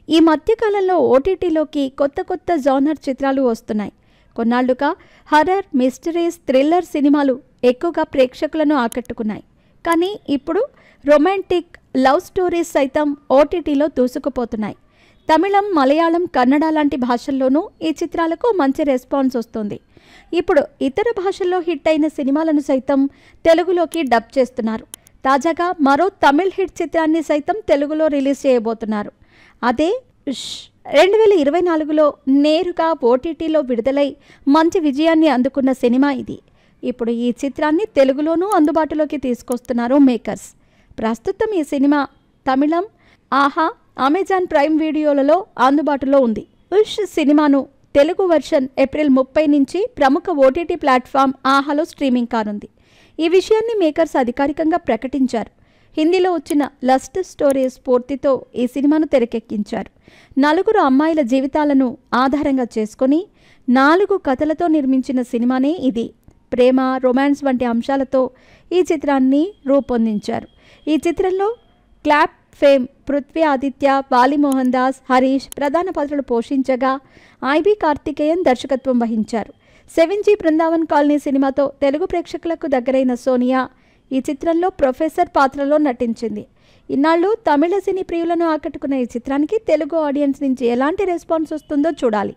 ఈ మధ్యకాలంలో ఓటీటీలోకి కొత్త కొత్త జానర్ చిత్రాలు వస్తున్నాయి. కొన్నాళ్లుగా హర్రర్, మిస్టరీస్, థ్రిల్లర్ సినిమాలు ఎక్కువగా ప్రేక్షకులను ఆకట్టుకున్నాయి. కానీ ఇప్పుడు రొమాంటిక్, లవ్ స్టోరీస్ సైతం ఓటీటీలో దూసుకుపోతున్నాయి. తమిళం, మలయాళం, కన్నడ లాంటి భాషల్లోనూ ఈ చిత్రాలకు మంచి రెస్పాన్స్ వస్తుంది. ఇప్పుడు ఇతర భాషల్లో హిట్ అయిన సినిమాలను సైతం తెలుగులోకి డబ్ చేస్తున్నారు. తాజాగా మరో తమిళ్ హిట్ చిత్రాన్ని సైతం తెలుగులో రిలీజ్ చేయబోతున్నారు. అదే 2024లో నేరుగా ఓటీటీలో విడుదలై మంచి విజయాన్ని అందుకున్న సినిమా ఇది. ఇప్పుడు ఈ చిత్రాన్ని తెలుగులోనూ అందుబాటులోకి తీసుకొస్తున్నారు మేకర్స్. ప్రస్తుతం ఈ సినిమా తమిళం, ఆహా, అమెజాన్ ప్రైమ్ వీడియోలలో అందుబాటులో ఉంది. ఉష్ సినిమాను తెలుగు వెర్షన్ ఏప్రిల్ 30 నుంచి ప్రముఖ ఓటీటీ ప్లాట్ఫామ్ ఆహాలో స్ట్రీమింగ్ కానుంది. ఈ విషయాన్ని మేకర్స్ అధికారికంగా ప్రకటించారు. హిందీలో వచ్చిన లస్ట్ స్టోరీ స్ఫూర్తితో ఈ సినిమాను తెరకెక్కించారు. 4 అమ్మాయిల జీవితాలను ఆధారంగా చేసుకొని 4 కథలతో నిర్మించిన సినిమానే ఇది. ప్రేమ, రొమాన్స్ వంటి అంశాలతో ఈ చిత్రాన్ని రూపొందించారు. ఈ చిత్రంలో క్లాప్ ఫేమ్ పృథ్వీ ఆదిత్య, వాలి మోహన్ దాస్, హరీష్ ప్రధాన పాత్రలు పోషించగా ఐబీ కార్తికేయన్ దర్శకత్వం వహించారు. 7G బృందావన్ కాలనీ సినిమాతో తెలుగు ప్రేక్షకులకు దగ్గరైన సోనియా ఈ చిత్రంలో ప్రొఫెసర్ పాత్రలో నటించింది. ఇన్నాళ్ళు తమిళ సినీ ప్రియులను ఆకట్టుకున్న ఈ చిత్రానికి తెలుగు ఆడియన్స్ నుంచి ఎలాంటి రెస్పాన్స్ వస్తుందో చూడాలి.